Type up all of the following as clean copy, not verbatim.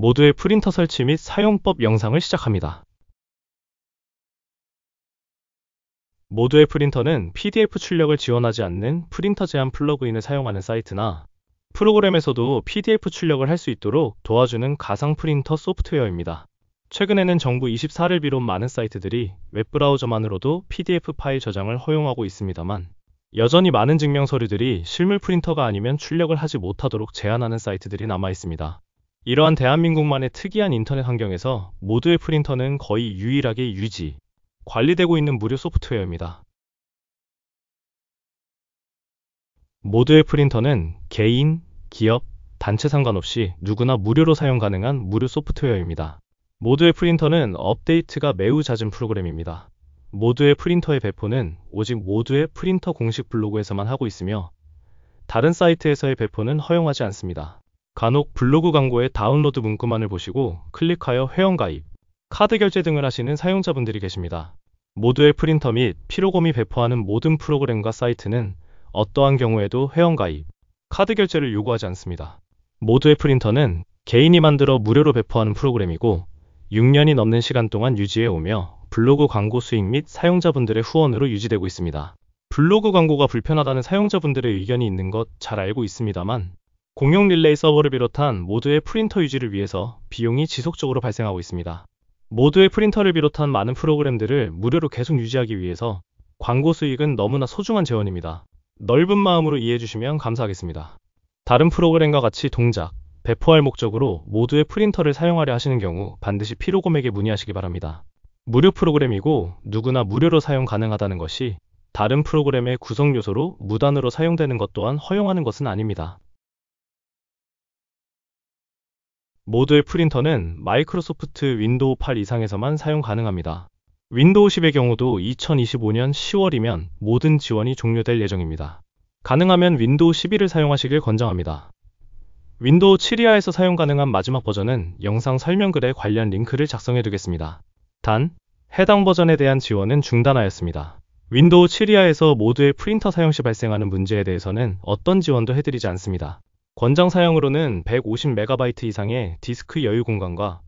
모두의 프린터 설치 및 사용법 영상을 시작합니다. 모두의 프린터는 PDF 출력을 지원하지 않는 프린터 제한 플러그인을 사용하는 사이트나 프로그램에서도 PDF 출력을 할 수 있도록 도와주는 가상 프린터 소프트웨어입니다. 최근에는 정부 24를 비롯 많은 사이트들이 웹브라우저만으로도 PDF 파일 저장을 허용하고 있습니다만, 여전히 많은 증명 서류들이 실물 프린터가 아니면 출력을 하지 못하도록 제한하는 사이트들이 남아 있습니다. 이러한 대한민국만의 특이한 인터넷 환경에서 모두의 프린터는 거의 유일하게 유지, 관리되고 있는 무료 소프트웨어입니다. 모두의 프린터는 개인, 기업, 단체 상관없이 누구나 무료로 사용 가능한 무료 소프트웨어입니다. 모두의 프린터는 업데이트가 매우 잦은 프로그램입니다. 모두의 프린터의 배포는 오직 모두의 프린터 공식 블로그에서만 하고 있으며 다른 사이트에서의 배포는 허용하지 않습니다. 간혹 블로그 광고의 다운로드 문구만을 보시고 클릭하여 회원가입, 카드 결제 등을 하시는 사용자분들이 계십니다. 모두의 프린터 및 피로곰이 배포하는 모든 프로그램과 사이트는 어떠한 경우에도 회원가입, 카드 결제를 요구하지 않습니다. 모두의 프린터는 개인이 만들어 무료로 배포하는 프로그램이고 6년이 넘는 시간 동안 유지해 오며 블로그 광고 수익 및 사용자분들의 후원으로 유지되고 있습니다. 블로그 광고가 불편하다는 사용자분들의 의견이 있는 것 잘 알고 있습니다만, 공용 릴레이 서버를 비롯한 모두의 프린터 유지를 위해서 비용이 지속적으로 발생하고 있습니다. 모두의 프린터를 비롯한 많은 프로그램들을 무료로 계속 유지하기 위해서 광고 수익은 너무나 소중한 재원입니다. 넓은 마음으로 이해해 주시면 감사하겠습니다. 다른 프로그램과 같이 동작, 배포할 목적으로 모두의 프린터를 사용하려 하시는 경우 반드시 피로곰에게 문의하시기 바랍니다. 무료 프로그램이고 누구나 무료로 사용 가능하다는 것이 다른 프로그램의 구성 요소로 무단으로 사용되는 것 또한 허용하는 것은 아닙니다. 모두의 프린터는 마이크로소프트 윈도우 8 이상에서만 사용 가능합니다. 윈도우 10의 경우도 2025년 10월이면 모든 지원이 종료될 예정입니다. 가능하면 윈도우 11을 사용하시길 권장합니다. 윈도우 7 이하에서 사용 가능한 마지막 버전은 영상 설명글에 관련 링크를 작성해 두겠습니다. 단, 해당 버전에 대한 지원은 중단하였습니다. 윈도우 7 이하에서 모두의 프린터 사용 시 발생하는 문제에 대해서는 어떤 지원도 해드리지 않습니다. 권장 사용으로는 150MB 이상의 디스크 여유 공간과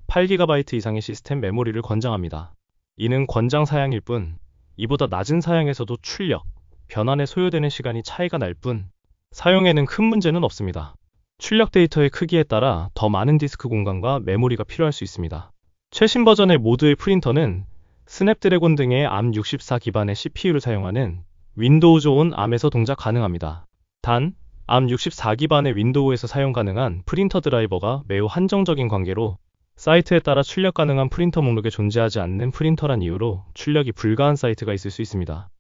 8GB 이상의 시스템 메모리를 권장합니다. 이는 권장 사양일 뿐, 이보다 낮은 사양에서도 출력, 변환에 소요되는 시간이 차이가 날 뿐, 사용에는 큰 문제는 없습니다. 출력 데이터의 크기에 따라 더 많은 디스크 공간과 메모리가 필요할 수 있습니다. 최신 버전의 모두의 프린터는 스냅드래곤 등의 ARM64 기반의 CPU를 사용하는 윈도우 좋은 ARM에서 동작 가능합니다. 단, ARM64 기반의 윈도우에서 사용 가능한 프린터 드라이버가 매우 한정적인 관계로 사이트에 따라 출력 가능한 프린터 목록에 존재하지 않는 프린터란 이유로 출력이 불가한 사이트가 있을 수 있습니다.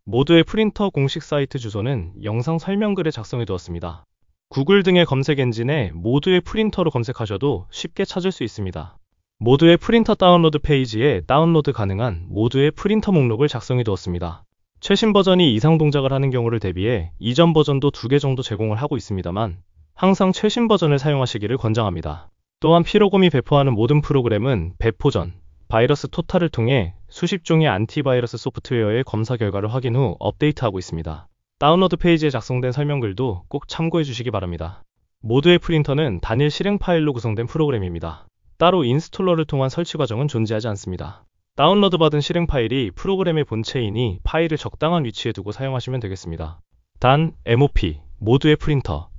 모두의 프린터 공식 사이트 주소는 영상 설명글에 작성해 두었습니다. 구글 등의 검색 엔진에 모두의 프린터로 검색하셔도 쉽게 찾을 수 있습니다. 모두의 프린터 다운로드 페이지에 다운로드 가능한 모두의 프린터 목록을 작성해 두었습니다. 최신 버전이 이상 동작을 하는 경우를 대비해 이전 버전도 2개 정도 제공을 하고 있습니다만 항상 최신 버전을 사용하시기를 권장합니다. 또한 피로곰이 배포하는 모든 프로그램은 배포 전 바이러스 토탈을 통해 수십 종의 안티바이러스 소프트웨어의 검사 결과를 확인 후 업데이트하고 있습니다. 다운로드 페이지에 작성된 설명글도 꼭 참고해 주시기 바랍니다. 모두의 프린터는 단일 실행 파일로 구성된 프로그램입니다. 따로 인스톨러를 통한 설치 과정은 존재하지 않습니다. 다운로드 받은 실행 파일이 프로그램의 본체이니 파일을 적당한 위치에 두고 사용하시면 되겠습니다. 단, MOP, 모두의 프린터,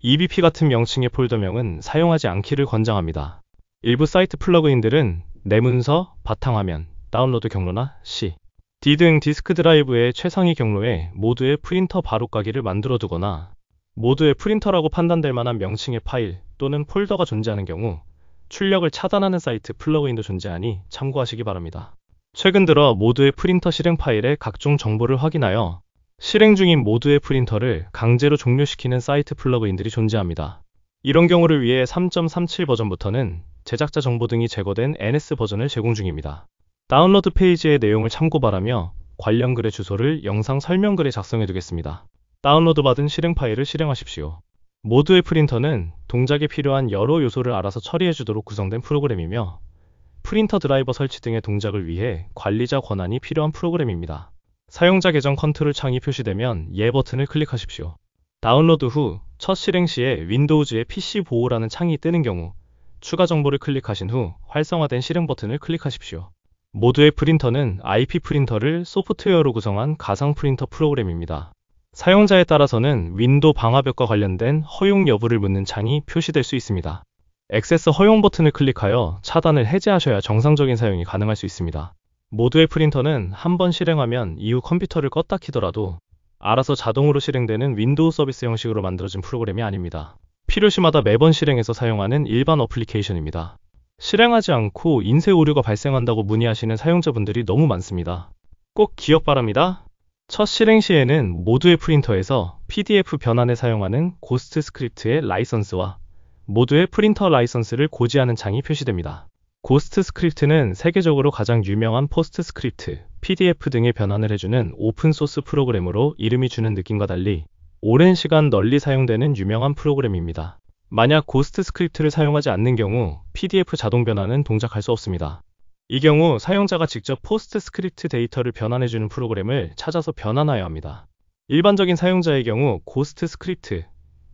EBP 같은 명칭의 폴더명은 사용하지 않기를 권장합니다. 일부 사이트 플러그인들은 내 문서, 바탕화면, 다운로드 경로나 C, D 등 디스크 드라이브의 최상위 경로에 모두의 프린터 바로 까기를 만들어 두거나 모두의 프린터라고 판단될 만한 명칭의 파일 또는 폴더가 존재하는 경우 출력을 차단하는 사이트 플러그인도 존재하니 참고하시기 바랍니다. 최근 들어 모두의 프린터 실행 파일의 각종 정보를 확인하여 실행 중인 모두의 프린터를 강제로 종료시키는 사이트 플러그인들이 존재합니다. 이런 경우를 위해 3.37 버전부터는 제작자 정보 등이 제거된 NS 버전을 제공 중입니다. 다운로드 페이지의 내용을 참고 바라며 관련 글의 주소를 영상 설명글에 작성해 두겠습니다. 다운로드 받은 실행 파일을 실행하십시오. 모두의 프린터는 동작에 필요한 여러 요소를 알아서 처리해 주도록 구성된 프로그램이며 프린터 드라이버 설치 등의 동작을 위해 관리자 권한이 필요한 프로그램입니다. 사용자 계정 컨트롤 창이 표시되면 예 버튼을 클릭하십시오. 다운로드 후 첫 실행 시에 윈도우즈의 PC 보호라는 창이 뜨는 경우 추가 정보를 클릭하신 후 활성화된 실행 버튼을 클릭하십시오. 모두의 프린터는 IP 프린터를 소프트웨어로 구성한 가상 프린터 프로그램입니다. 사용자에 따라서는 윈도우 방화벽과 관련된 허용 여부를 묻는 창이 표시될 수 있습니다. 액세스 허용 버튼을 클릭하여 차단을 해제하셔야 정상적인 사용이 가능할 수 있습니다. 모두의 프린터는 한번 실행하면 이후 컴퓨터를 껐다 키더라도 알아서 자동으로 실행되는 윈도우 서비스 형식으로 만들어진 프로그램이 아닙니다. 필요시마다 매번 실행해서 사용하는 일반 어플리케이션입니다. 실행하지 않고 인쇄 오류가 발생한다고 문의하시는 사용자분들이 너무 많습니다. 꼭 기억 바랍니다. 첫 실행 시에는 모두의 프린터에서 PDF 변환에 사용하는 고스트 스크립트의 라이선스와 모두의 프린터 라이선스를 고지하는 창이 표시됩니다. 고스트 스크립트는 세계적으로 가장 유명한 포스트 스크립트, PDF 등의 변환을 해주는 오픈소스 프로그램으로 이름이 주는 느낌과 달리 오랜 시간 널리 사용되는 유명한 프로그램입니다. 만약 고스트 스크립트를 사용하지 않는 경우 PDF 자동 변환은 동작할 수 없습니다. 이 경우 사용자가 직접 포스트 스크립트 데이터를 변환해주는 프로그램을 찾아서 변환하여야 합니다. 일반적인 사용자의 경우 고스트 스크립트,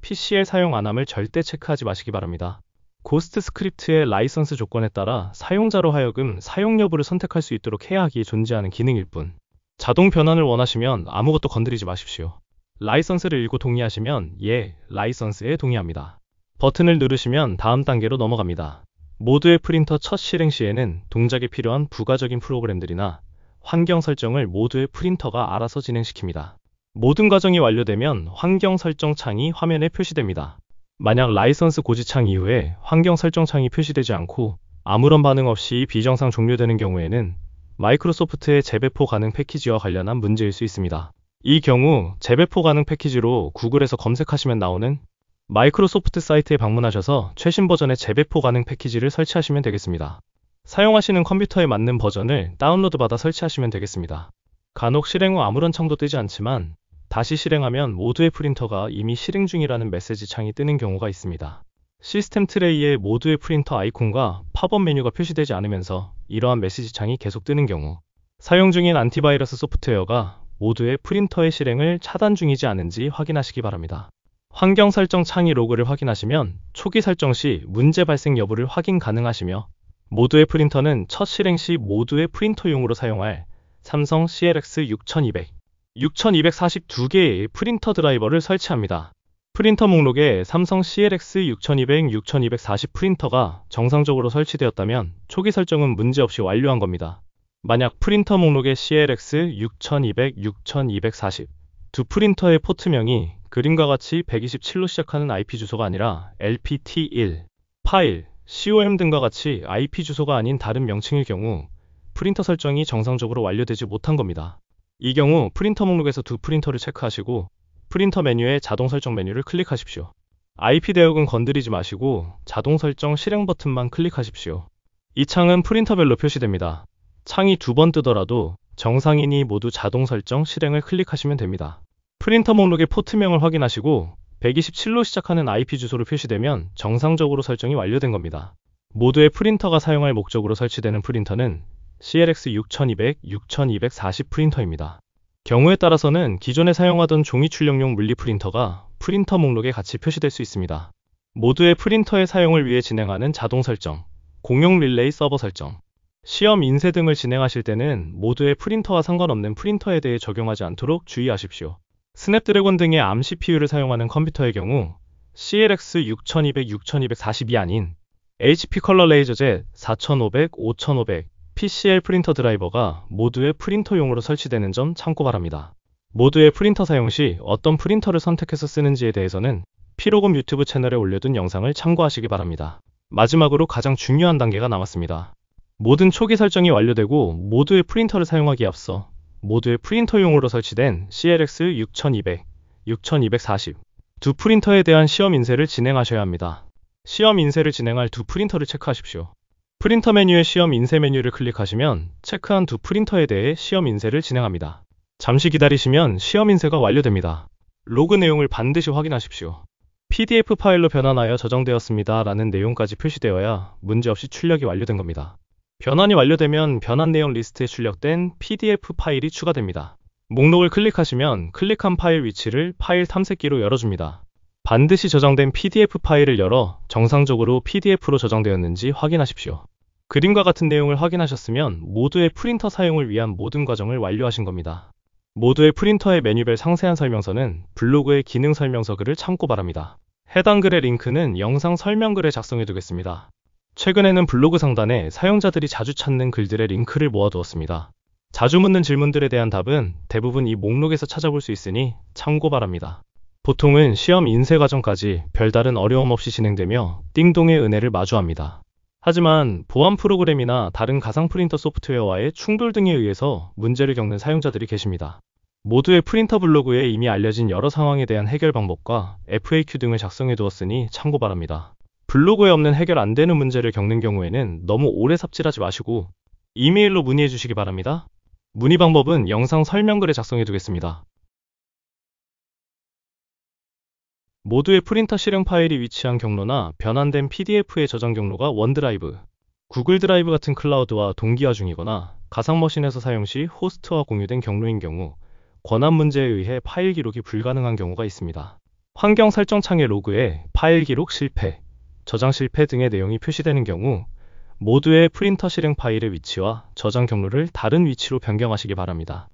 PCL 사용 안함을 절대 체크하지 마시기 바랍니다. 고스트 스크립트의 라이선스 조건에 따라 사용자로 하여금 사용 여부를 선택할 수 있도록 해야 하기에 존재하는 기능일 뿐, 자동 변환을 원하시면 아무것도 건드리지 마십시오. 라이선스를 읽고 동의하시면 예, 라이선스에 동의합니다. 버튼을 누르시면 다음 단계로 넘어갑니다. 모두의 프린터 첫 실행 시에는 동작에 필요한 부가적인 프로그램들이나 환경 설정을 모두의 프린터가 알아서 진행시킵니다. 모든 과정이 완료되면 환경 설정 창이 화면에 표시됩니다. 만약 라이선스 고지 창 이후에 환경 설정 창이 표시되지 않고 아무런 반응 없이 비정상 종료되는 경우에는 마이크로소프트의 재배포 가능 패키지와 관련한 문제일 수 있습니다. 이 경우 재배포 가능 패키지로 구글에서 검색하시면 나오는 마이크로소프트 사이트에 방문하셔서 최신 버전의 재배포 가능 패키지를 설치하시면 되겠습니다. 사용하시는 컴퓨터에 맞는 버전을 다운로드 받아 설치하시면 되겠습니다. 간혹 실행 후 아무런 창도 뜨지 않지만 다시 실행하면 모두의 프린터가 이미 실행 중이라는 메시지 창이 뜨는 경우가 있습니다. 시스템 트레이에 모두의 프린터 아이콘과 팝업 메뉴가 표시되지 않으면서 이러한 메시지 창이 계속 뜨는 경우 사용 중인 안티바이러스 소프트웨어가 모두의 프린터의 실행을 차단 중이지 않은지 확인하시기 바랍니다. 환경 설정 창의 로그를 확인하시면 초기 설정 시 문제 발생 여부를 확인 가능하시며 모두의 프린터는 첫 실행 시 모두의 프린터용으로 사용할 삼성 CLX 6200, 6242개의 프린터 드라이버를 설치합니다. 프린터 목록에 삼성 CLX 6200, 6240 프린터가 정상적으로 설치되었다면 초기 설정은 문제없이 완료한 겁니다. 만약 프린터 목록에 CLX 6200, 6240 두 프린터의 포트명이 그림과 같이 127로 시작하는 IP 주소가 아니라 LPT1, 파일, COM 등과 같이 IP 주소가 아닌 다른 명칭일 경우 프린터 설정이 정상적으로 완료되지 못한 겁니다. 이 경우 프린터 목록에서 두 프린터를 체크하시고 프린터 메뉴에 자동 설정 메뉴를 클릭하십시오. IP 대역은 건드리지 마시고 자동 설정 실행 버튼만 클릭하십시오. 이 창은 프린터별로 표시됩니다. 창이 두 번 뜨더라도 정상이니 모두 자동 설정 실행을 클릭하시면 됩니다. 프린터 목록의 포트명을 확인하시고 127로 시작하는 IP 주소로 표시되면 정상적으로 설정이 완료된 겁니다. 모두의 프린터가 사용할 목적으로 설치되는 프린터는 CLX 6200, 6240 프린터입니다. 경우에 따라서는 기존에 사용하던 종이 출력용 물리 프린터가 프린터 목록에 같이 표시될 수 있습니다. 모두의 프린터의 사용을 위해 진행하는 자동 설정, 공용 릴레이 서버 설정, 시험 인쇄 등을 진행하실 때는 모두의 프린터와 상관없는 프린터에 대해 적용하지 않도록 주의하십시오. 스냅드래곤 등의 ARM CPU를 사용하는 컴퓨터의 경우 CLX 6200, 6240이 아닌 HP 컬러 레이저젯 4500, 5500, PCL 프린터 드라이버가 모두의 프린터용으로 설치되는 점 참고 바랍니다. 모두의 프린터 사용 시 어떤 프린터를 선택해서 쓰는지에 대해서는 피로금 유튜브 채널에 올려둔 영상을 참고하시기 바랍니다. 마지막으로 가장 중요한 단계가 남았습니다. 모든 초기 설정이 완료되고 모두의 프린터를 사용하기에 앞서 모두의 프린터용으로 설치된 CLX 6200, 6240 두 프린터에 대한 시험 인쇄를 진행하셔야 합니다. 시험 인쇄를 진행할 두 프린터를 체크하십시오. 프린터 메뉴의 시험 인쇄 메뉴를 클릭하시면 체크한 두 프린터에 대해 시험 인쇄를 진행합니다. 잠시 기다리시면 시험 인쇄가 완료됩니다. 로그 내용을 반드시 확인하십시오. PDF 파일로 변환하여 저장되었습니다 라는 내용까지 표시되어야 문제없이 출력이 완료된 겁니다. 변환이 완료되면 변환 내용 리스트에 출력된 PDF 파일이 추가됩니다. 목록을 클릭하시면 클릭한 파일 위치를 파일 탐색기로 열어줍니다. 반드시 저장된 PDF 파일을 열어 정상적으로 PDF로 저장되었는지 확인하십시오. 그림과 같은 내용을 확인하셨으면 모두의 프린터 사용을 위한 모든 과정을 완료하신 겁니다. 모두의 프린터의 메뉴별 상세한 설명서는 블로그의 기능 설명서 글을 참고 바랍니다. 해당 글의 링크는 영상 설명글에 작성해 두겠습니다. 최근에는 블로그 상단에 사용자들이 자주 찾는 글들의 링크를 모아두었습니다. 자주 묻는 질문들에 대한 답은 대부분 이 목록에서 찾아볼 수 있으니 참고 바랍니다. 보통은 시험 인쇄 과정까지 별다른 어려움 없이 진행되며 띵동의 은혜를 마주합니다. 하지만 보안 프로그램이나 다른 가상 프린터 소프트웨어와의 충돌 등에 의해서 문제를 겪는 사용자들이 계십니다. 모두의 프린터 블로그에 이미 알려진 여러 상황에 대한 해결 방법과 FAQ 등을 작성해 두었으니 참고 바랍니다. 블로그에 없는 해결 안 되는 문제를 겪는 경우에는 너무 오래 삽질하지 마시고 이메일로 문의해 주시기 바랍니다. 문의 방법은 영상 설명글에 작성해 두겠습니다. 모두의 프린터 실행 파일이 위치한 경로나 변환된 PDF의 저장 경로가 원드라이브, 구글 드라이브 같은 클라우드와 동기화 중이거나 가상 머신에서 사용 시 호스트와 공유된 경로인 경우 권한 문제에 의해 파일 기록이 불가능한 경우가 있습니다. 환경 설정 창의 로그에 파일 기록 실패, 저장 실패 등의 내용이 표시되는 경우 모두의 프린터 실행 파일의 위치와 저장 경로를 다른 위치로 변경하시기 바랍니다.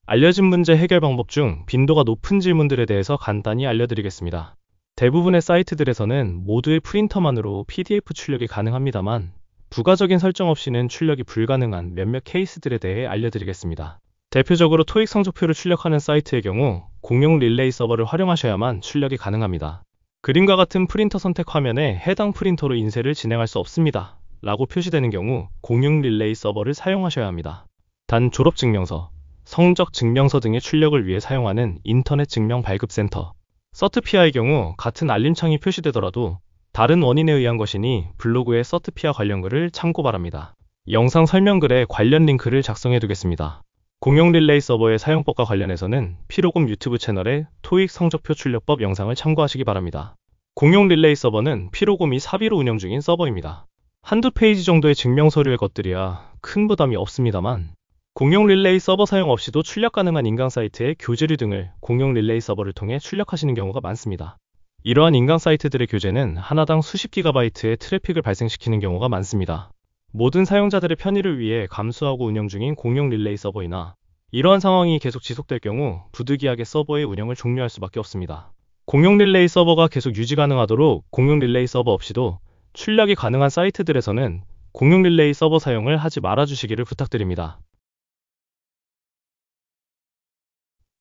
알려진 문제 해결 방법 중 빈도가 높은 질문들에 대해서 간단히 알려드리겠습니다. 대부분의 사이트들에서는 모두의 프린터만으로 PDF 출력이 가능합니다만 부가적인 설정 없이는 출력이 불가능한 몇몇 케이스들에 대해 알려드리겠습니다. 대표적으로 토익 성적표를 출력하는 사이트의 경우 공용 릴레이 서버를 활용하셔야만 출력이 가능합니다. 그림과 같은 프린터 선택 화면에 해당 프린터로 인쇄를 진행할 수 없습니다 라고 표시되는 경우 공용 릴레이 서버를 사용하셔야 합니다. 단 졸업증명서, 성적 증명서 등의 출력을 위해 사용하는 인터넷 증명 발급센터, 서트피아의 경우 같은 알림창이 표시되더라도 다른 원인에 의한 것이니 블로그의 서트피아 관련 글을 참고 바랍니다. 영상 설명글에 관련 링크를 작성해 두겠습니다. 공용 릴레이 서버의 사용법과 관련해서는 피로금 유튜브 채널의 토익 성적표 출력법 영상을 참고하시기 바랍니다. 공용 릴레이 서버는 피로금이 사비로 운영 중인 서버입니다. 한두 페이지 정도의 증명서류의 것들이야 큰 부담이 없습니다만 공용 릴레이 서버 사용 없이도 출력 가능한 인강 사이트의 교재류 등을 공용 릴레이 서버를 통해 출력하시는 경우가 많습니다. 이러한 인강 사이트들의 교재는 하나당 수십 기가바이트의 트래픽을 발생시키는 경우가 많습니다. 모든 사용자들의 편의를 위해 감수하고 운영 중인 공용 릴레이 서버이나 이러한 상황이 계속 지속될 경우 부득이하게 서버의 운영을 종료할 수밖에 없습니다. 공용 릴레이 서버가 계속 유지 가능하도록 공용 릴레이 서버 없이도 출력이 가능한 사이트들에서는 공용 릴레이 서버 사용을 하지 말아주시기를 부탁드립니다.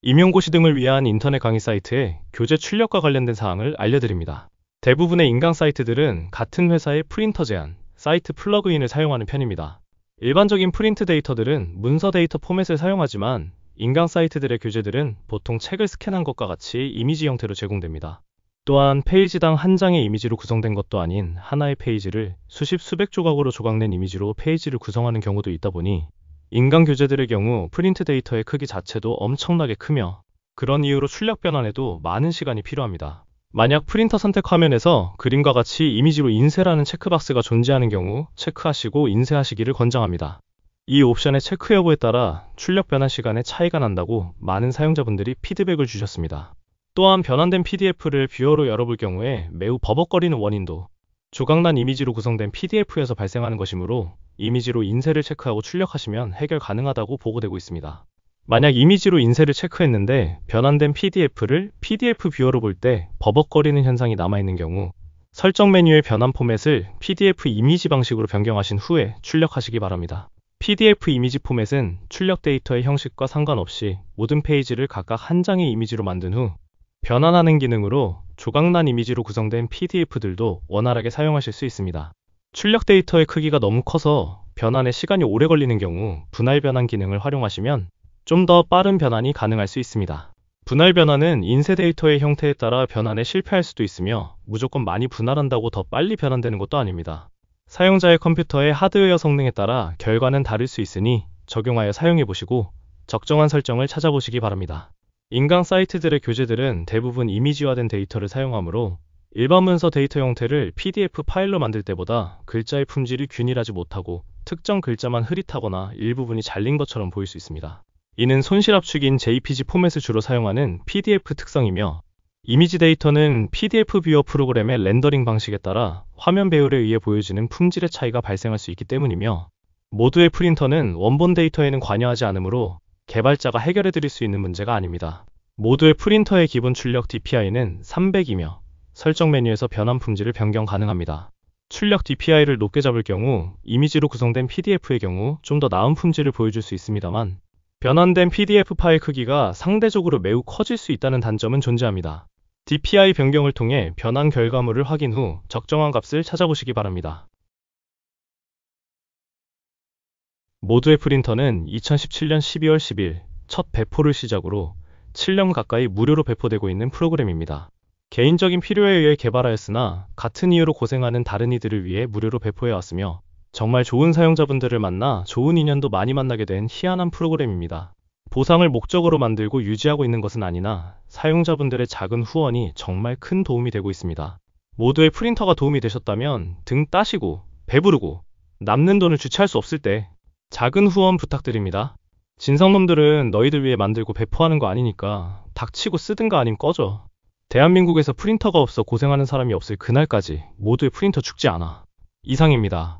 임용고시 등을 위한 인터넷 강의 사이트에 교재 출력과 관련된 사항을 알려드립니다. 대부분의 인강 사이트들은 같은 회사의 프린터 제한, 사이트 플러그인을 사용하는 편입니다. 일반적인 프린트 데이터들은 문서 데이터 포맷을 사용하지만 인강 사이트들의 교재들은 보통 책을 스캔한 것과 같이 이미지 형태로 제공됩니다. 또한 페이지당 한 장의 이미지로 구성된 것도 아닌 하나의 페이지를 수십 수백 조각으로 조각낸 이미지로 페이지를 구성하는 경우도 있다 보니 인강 교재들의 경우 프린트 데이터의 크기 자체도 엄청나게 크며 그런 이유로 출력 변환에도 많은 시간이 필요합니다. 만약 프린터 선택 화면에서 그림과 같이 이미지로 인쇄라는 체크박스가 존재하는 경우 체크하시고 인쇄하시기를 권장합니다. 이 옵션의 체크 여부에 따라 출력 변환 시간에 차이가 난다고 많은 사용자분들이 피드백을 주셨습니다. 또한 변환된 PDF를 뷰어로 열어볼 경우에 매우 버벅거리는 원인도 조각난 이미지로 구성된 PDF에서 발생하는 것이므로 이미지로 인쇄를 체크하고 출력하시면 해결 가능하다고 보고되고 있습니다. 만약 이미지로 인쇄를 체크했는데 변환된 PDF를 PDF 뷰어로 볼 때 버벅거리는 현상이 남아있는 경우 설정 메뉴의 변환 포맷을 PDF 이미지 방식으로 변경하신 후에 출력하시기 바랍니다. PDF 이미지 포맷은 출력 데이터의 형식과 상관없이 모든 페이지를 각각 한 장의 이미지로 만든 후 변환하는 기능으로 조각난 이미지로 구성된 PDF들도 원활하게 사용하실 수 있습니다. 출력 데이터의 크기가 너무 커서 변환에 시간이 오래 걸리는 경우 분할 변환 기능을 활용하시면 좀 더 빠른 변환이 가능할 수 있습니다. 분할 변환은 인쇄 데이터의 형태에 따라 변환에 실패할 수도 있으며 무조건 많이 분할한다고 더 빨리 변환되는 것도 아닙니다. 사용자의 컴퓨터의 하드웨어 성능에 따라 결과는 다를 수 있으니 적용하여 사용해보시고 적정한 설정을 찾아보시기 바랍니다. 인강 사이트들의 교재들은 대부분 이미지화된 데이터를 사용하므로 일반 문서 데이터 형태를 PDF 파일로 만들 때보다 글자의 품질이 균일하지 못하고 특정 글자만 흐릿하거나 일부분이 잘린 것처럼 보일 수 있습니다. 이는 손실 압축인 JPG 포맷을 주로 사용하는 PDF 특성이며, 이미지 데이터는 PDF 뷰어 프로그램의 렌더링 방식에 따라 화면 배열에 의해 보여지는 품질의 차이가 발생할 수 있기 때문이며, 모두의 프린터는 원본 데이터에는 관여하지 않으므로 개발자가 해결해 드릴 수 있는 문제가 아닙니다. 모두의 프린터의 기본 출력 DPI는 300이며 설정 메뉴에서 변환 품질을 변경 가능합니다. 출력 DPI를 높게 잡을 경우 이미지로 구성된 PDF의 경우 좀 더 나은 품질을 보여줄 수 있습니다만, 변환된 PDF 파일 크기가 상대적으로 매우 커질 수 있다는 단점은 존재합니다. DPI 변경을 통해 변환 결과물을 확인 후 적정한 값을 찾아보시기 바랍니다. 모두의 프린터는 2017년 12월 10일 첫 배포를 시작으로 7년 가까이 무료로 배포되고 있는 프로그램입니다. 개인적인 필요에 의해 개발하였으나 같은 이유로 고생하는 다른 이들을 위해 무료로 배포해왔으며, 정말 좋은 사용자분들을 만나 좋은 인연도 많이 만나게 된 희한한 프로그램입니다. 보상을 목적으로 만들고 유지하고 있는 것은 아니나 사용자분들의 작은 후원이 정말 큰 도움이 되고 있습니다. 모두의 프린터가 도움이 되셨다면 등 따시고 배부르고 남는 돈을 주체할 수 없을 때 작은 후원 부탁드립니다. 진상놈들은 너희들 위해 만들고 배포하는 거 아니니까 닥치고 쓰든가 아님 꺼져. 대한민국에서 프린터가 없어 고생하는 사람이 없을 그날까지 모두의 프린터 죽지 않아. 이상입니다.